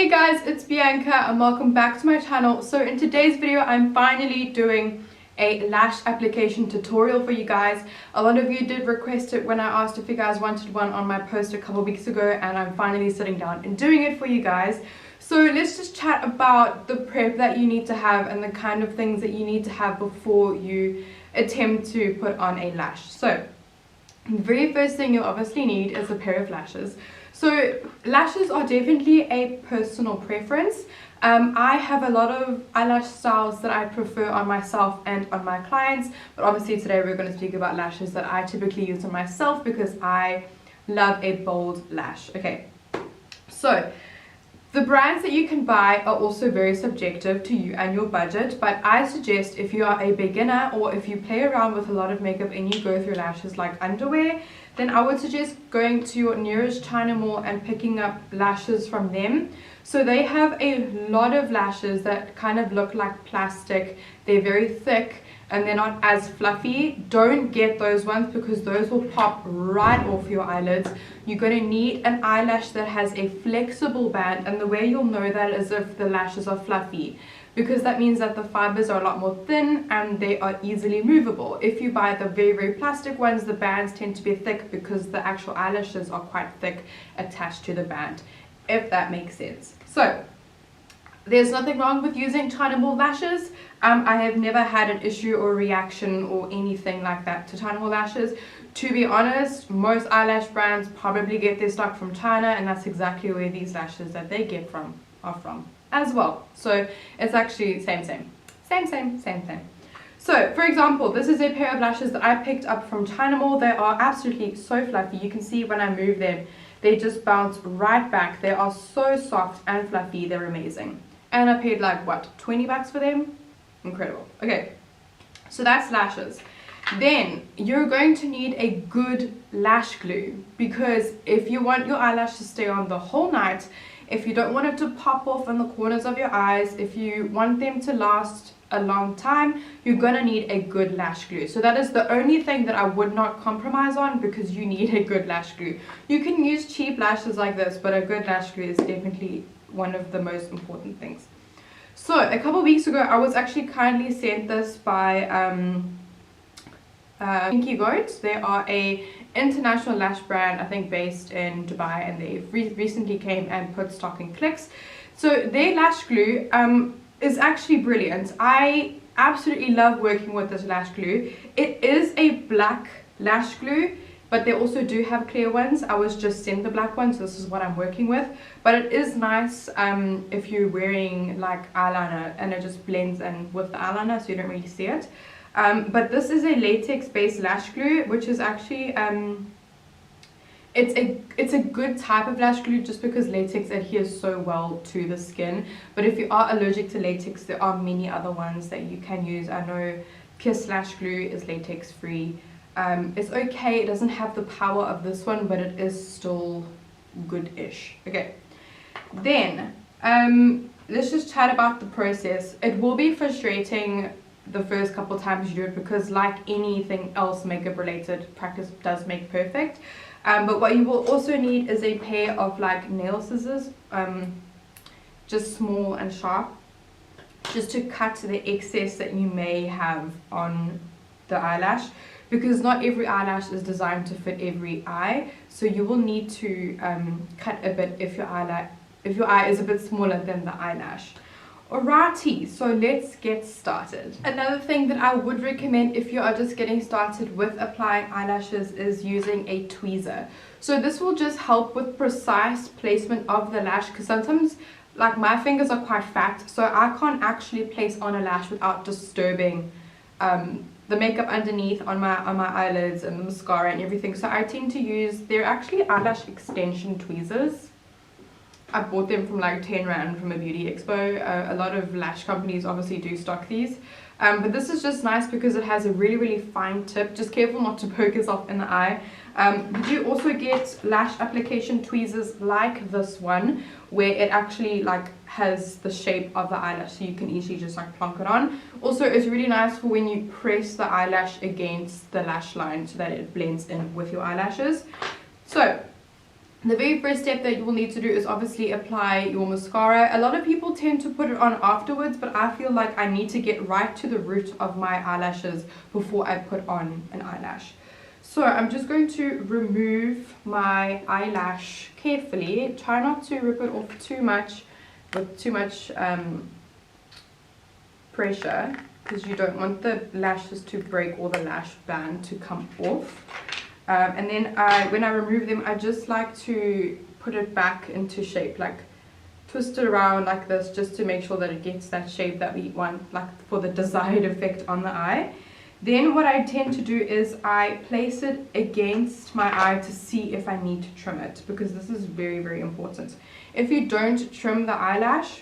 Hey guys, it's Bianca and welcome back to my channel. So in today's video I'm finally doing a lash application tutorial for you guys. A lot of you did request it when I asked if you guys wanted one on my post a couple weeks ago, and I'm finally sitting down and doing it for you guys. So let's just chat about the prep that you need to have and the kind of things that you need to have before you attempt to put on a lash. So the very first thing you'll obviously need is a pair of lashes. So lashes are definitely a personal preference. I have a lot of eyelash styles that I prefer on myself and on my clients, but obviously today we're going to speak about lashes that I typically use on myself because I love a bold lash. Okay, so the brands that you can buy are also very subjective to you and your budget, but I suggest if you are a beginner or if you play around with a lot of makeup and you go through lashes like underwear, then I would suggest going to your nearest China mall and picking up lashes from them. So they have a lot of lashes that kind of look like plastic. They're very thick and they're not as fluffy. Don't get those ones because those will pop right off your eyelids. You're going to need an eyelash that has a flexible band, and the way you'll know that is if the lashes are fluffy, because that means that the fibers are a lot more thin and they are easily movable. If you buy the very plastic ones, the bands tend to be thick because the actual eyelashes are quite thick attached to the band, if that makes sense. So there's nothing wrong with using China mall lashes. I have never had an issue or reaction or anything like that to China mall lashes. To be honest, most eyelash brands probably get their stock from China, and that's exactly where these lashes that they get from are from as well. So it's actually same. So for example, this is a pair of lashes that I picked up from China mall. They are absolutely so fluffy. You can see when I move them, they just bounce right back. They are so soft and fluffy. They're amazing. And I paid like what, 20 bucks for them? Incredible. Okay, so that's lashes. Then you're going to need a good lash glue, because if you want your eyelash to stay on the whole night, if you don't want it to pop off in the corners of your eyes, if you want them to last a long time, you're going to need a good lash glue. So that is the only thing that I would not compromise on, because you need a good lash glue. You can use cheap lashes like this, but a good lash glue is definitely one of the most important things. So a couple weeks ago I was actually kindly sent this by Pinky Goat. They are a international lash brand, I think based in Dubai, and they recently came and put stock in Clicks. So their lash glue is actually brilliant. I absolutely love working with this lash glue. It is a black lash glue, but they also do have clear ones. I was just sent the black one, so this is what I'm working with. But it is nice if you're wearing like eyeliner and it just blends in with the eyeliner so you don't really see it. But this is a latex based lash glue, which is actually it's a good type of lash glue just because latex adheres so well to the skin. But if you are allergic to latex, there are many other ones that you can use. I know Kiss lash glue is latex free. It's okay, it doesn't have the power of this one, but it is still good-ish. Okay, then let's just chat about the process. It will be frustrating the first couple times you do it, because like anything else makeup related, practice does make perfect. But what you will also need is a pair of like nail scissors, just small and sharp, just to cut the excess that you may have on the eyelash, because not every eyelash is designed to fit every eye. So you will need to cut a bit if your eye is a bit smaller than the eyelash. Alrighty, so let's get started. Another thing that I would recommend if you are just getting started with applying eyelashes is using a tweezer. So this will just help with precise placement of the lash, because sometimes like my fingers are quite fat, so I can't actually place on a lash without disturbing the makeup underneath on my eyelids and the mascara and everything. So I tend to use, they're actually eyelash extension tweezers. I bought them from like 10 rand from a beauty expo. A lot of lash companies obviously do stock these, but this is just nice because it has a really fine tip. Just careful not to poke yourself in the eye. You do also get lash application tweezers like this one, where it actually like has the shape of the eyelash, so you can easily just like plonk it on. Also, it's really nice for when you press the eyelash against the lash line so that it blends in with your eyelashes. So The very first step that you will need to do is obviously apply your mascara. A lot of people tend to put it on afterwards, but I feel like I need to get right to the root of my eyelashes before I put on an eyelash. So I'm just going to remove my eyelash carefully. Try not to rip it off too much with too much pressure, because you don't want the lashes to break or the lash band to come off. And then when I remove them, I just like to put it back into shape, like twist it around like this, just to make sure that it gets that shape that we want, like for the desired effect on the eye. Then what I tend to do is I place it against my eye to see if I need to trim it, because this is very, very important. If you don't trim the eyelash,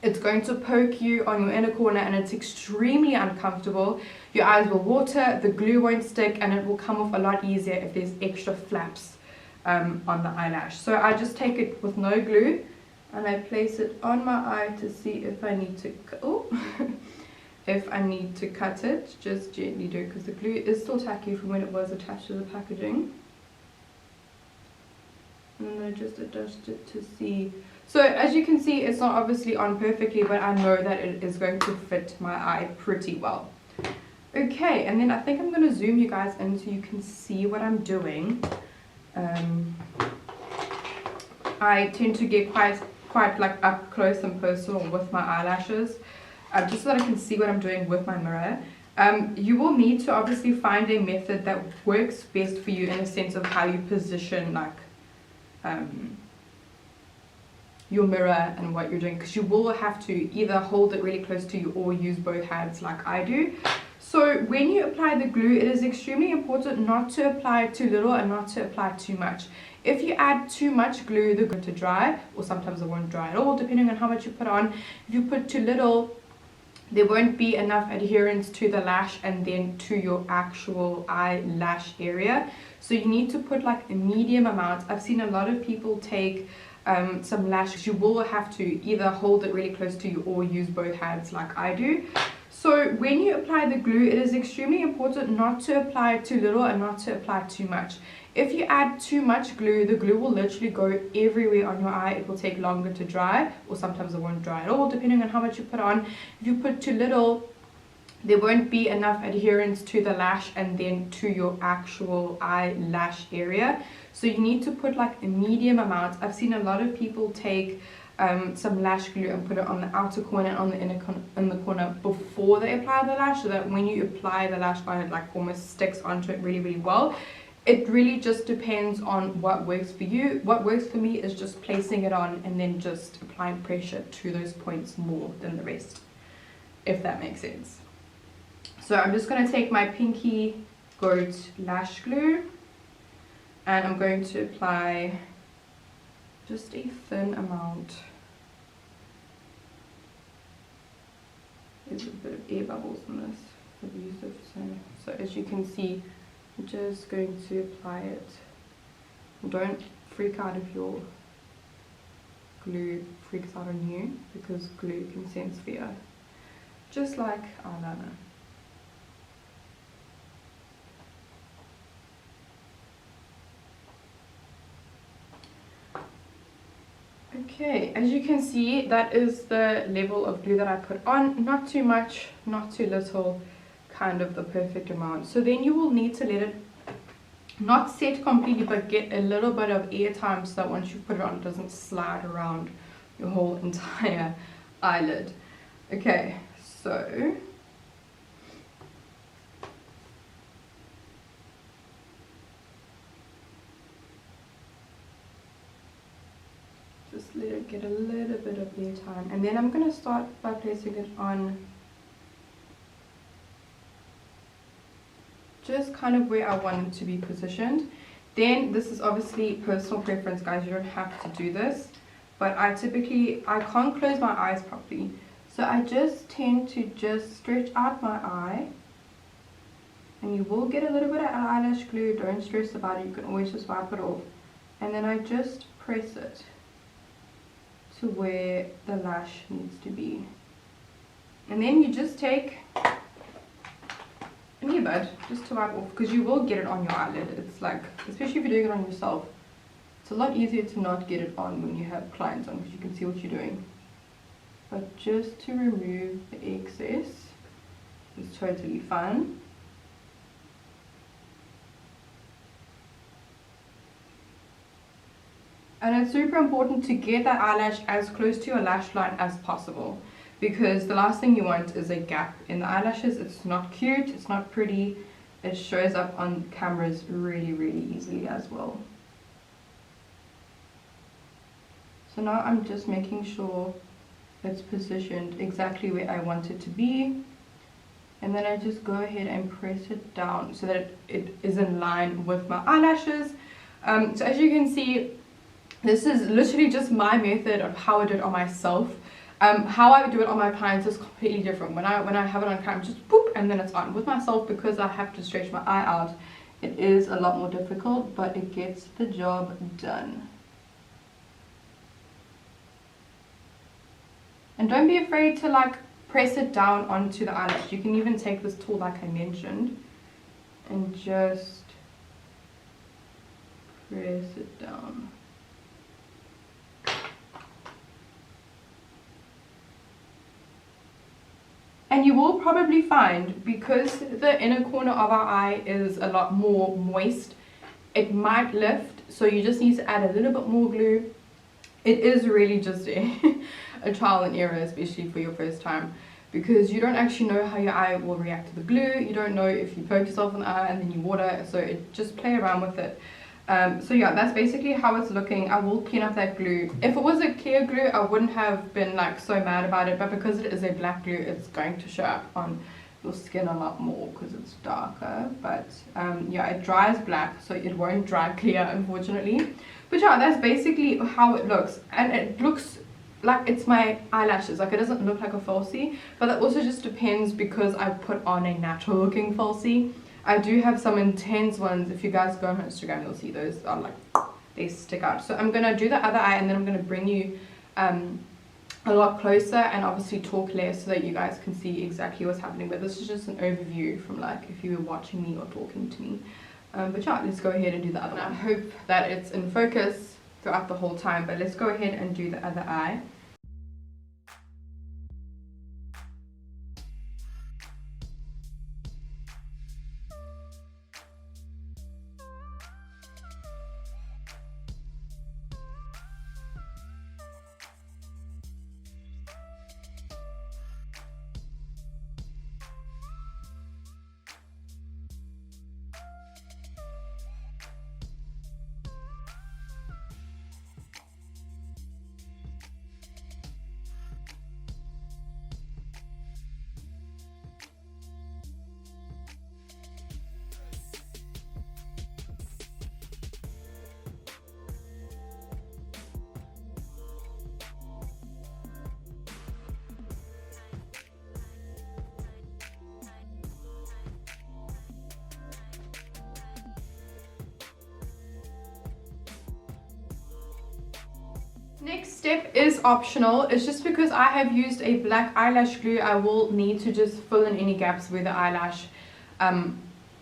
it's going to poke you on your inner corner and it's extremely uncomfortable. Your eyes will water, the glue won't stick, and it will come off a lot easier if there's extra flaps on the eyelash. So I just take it with no glue and I place it on my eye to see if I need to, if I need to cut it. Just gently do it, because the glue is still tacky from when it was attached to the packaging. And then I just adjust it to see. So as you can see, it's not obviously on perfectly, but I know that it is going to fit my eye pretty well. Okay, and then I think I'm going to zoom you guys in so you can see what I'm doing. I tend to get quite like up close and personal with my eyelashes, just so that I can see what I'm doing with my mirror. You will need to obviously find a method that works best for you, in a sense of how you position like your mirror and what you're doing, because you will have to either hold it really close to you or use both hands like I do. So when you apply the glue, it is extremely important not to apply too little and not to apply too much. If you add too much glue, the glue to dry, or sometimes it won't dry at all depending on how much you put on. If you put too little, there won't be enough adherence to the lash and then to your actual eyelash area. So you need to put like a medium amount. I've seen a lot of people take some lash. You will have to either hold it really close to you or use both hands like I do. So when you apply the glue, it is extremely important not to apply too little and not to apply too much. If you add too much glue, the glue will literally go everywhere on your eye. It will take longer to dry, or sometimes it won't dry at all depending on how much you put on. If you put too little, there won't be enough adherence to the lash and then to your actual eyelash area. So you need to put like a medium amount. I've seen a lot of people take some lash glue and put it on the outer corner and on the inner corner before they apply the lash, so that when you apply the lash on, it like almost sticks onto it really, really well. It really just depends on what works for you. What works for me is just placing it on and then just applying pressure to those points more than the rest, if that makes sense. So I'm just going to take my Pinky Goat lash glue and I'm going to apply just a thin amount. There's a bit of air bubbles in this, abusive. So as you can see, I'm just going to apply it. Don't freak out if your glue freaks out on you, because glue can sense fear, just like eyeliner. Okay, as you can see, that is the level of glue that I put on. Not too much, not too little, kind of the perfect amount. So then you will need to let it not set completely, but get a little bit of air time, so that once you put it on, it doesn't slide around your whole entire eyelid. Okay, so just let it get a little bit of air time, and then I'm going to start by placing it on just kind of where I want it to be positioned. Then this is obviously personal preference, guys, you don't have to do this, but I can't close my eyes properly, so I just tend to just stretch out my eye, and you will get a little bit of eyelash glue. Don't stress about it, you can always just wipe it off, and then I just press it to where the lash needs to be, and then you just take an earbud just to wipe off, because you will get it on your eyelid. It's like, especially if you're doing it on yourself, It's a lot easier to not get it on when you have clients on because you can see what you're doing. But just to remove the excess is totally fine. And it's super important to get that eyelash as close to your lash line as possible, because the last thing you want is a gap in the eyelashes. It's not cute, it's not pretty, it shows up on cameras really, really easily as well. So now I'm just making sure it's positioned exactly where I want it to be, and then I just go ahead and press it down so that it is in line with my eyelashes. So as you can see, this is literally just my method of how I do it on myself. How I do it on my clients is completely different. When I have it on camera, just boop, and then it's on. With myself, because I have to stretch my eye out, it is a lot more difficult, but it gets the job done. And don't be afraid to like press it down onto the eyelash. You can even take this tool like I mentioned and just press it down. And you will probably find, because the inner corner of our eye is a lot more moist, it might lift, so you just need to add a little bit more glue. It is really just a trial and error, especially for your first time, because you don't actually know how your eye will react to the glue. You don't know if you poke yourself in the eye and then you water, so just play around with it. So yeah, that's basically how it's looking. I will clean up that glue. If it was a clear glue, I wouldn't have been like so mad about it, but because it is a black glue, it's going to show up on your skin a lot more because it's darker. But yeah, it dries black, so it won't dry clear, unfortunately. But yeah, that's basically how it looks, and it looks like it's my eyelashes. Like, it doesn't look like a falsie, but that also just depends because I put on a natural looking falsie. I do have some intense ones. If you guys go on my Instagram, you'll see those are like, they stick out. So I'm gonna do the other eye, and then I'm gonna bring you a lot closer and obviously talk less so that you guys can see exactly what's happening. But this is just an overview from like if you were watching me or talking to me. But yeah, let's go ahead and do the other one. I hope that it's in focus throughout the whole time, but let's go ahead and do the other eye. Next step is optional. It's just because I have used a black eyelash glue, I will need to just fill in any gaps where the eyelash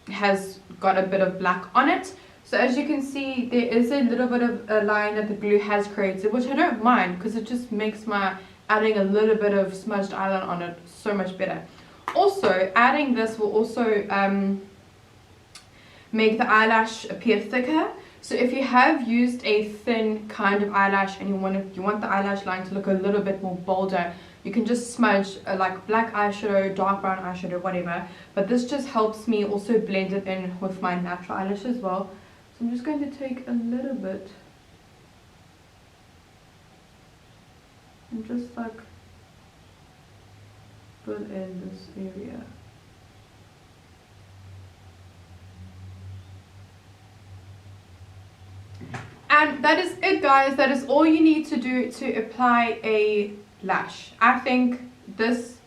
has got a bit of black on it. So as you can see, there is a little bit of a line that the glue has created, which I don't mind because it just makes my adding a little bit of smudged eyeliner on it so much better. Also, adding this will also make the eyelash appear thicker. So if you have used a thin kind of eyelash and you want the eyelash line to look a little bit more bolder, you can just smudge like black eyeshadow, dark brown eyeshadow, whatever. But this just helps me also blend it in with my natural eyelash as well. So I'm just going to take a little bit and just like fill in this area. And that is it, guys. That is all you need to do to apply a lash. I think this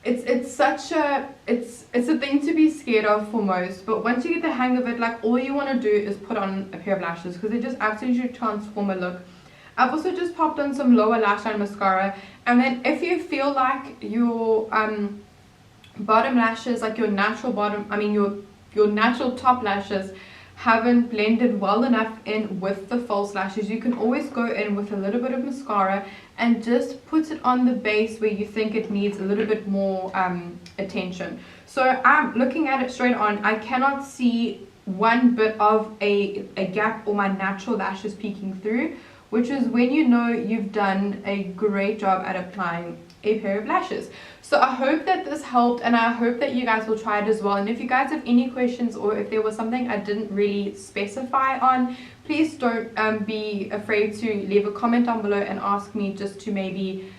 it's a thing to be scared of for most, but once you get the hang of it, like, all you want to do is put on a pair of lashes because they just absolutely transform a look. I've also just popped on some lower lash line mascara, and then if you feel like your bottom lashes, like your natural bottom, I mean your natural top lashes haven't blended well enough in with the false lashes, you can always go in with a little bit of mascara and just put it on the base where you think it needs a little bit more attention. So I'm looking at it straight on. I cannot see one bit of a gap or my natural lashes peeking through, which is when you know you've done a great job at applying a pair of lashes. So I hope that this helped, and I hope that you guys will try it as well. And if you guys have any questions, or if there was something I didn't really specify on, please don't be afraid to leave a comment down below and ask me, just to maybe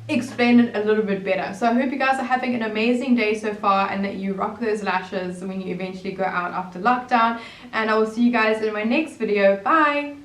explain it a little bit better. So I hope you guys are having an amazing day so far, and that you rock those lashes when you eventually go out after lockdown. And I will see you guys in my next video. Bye.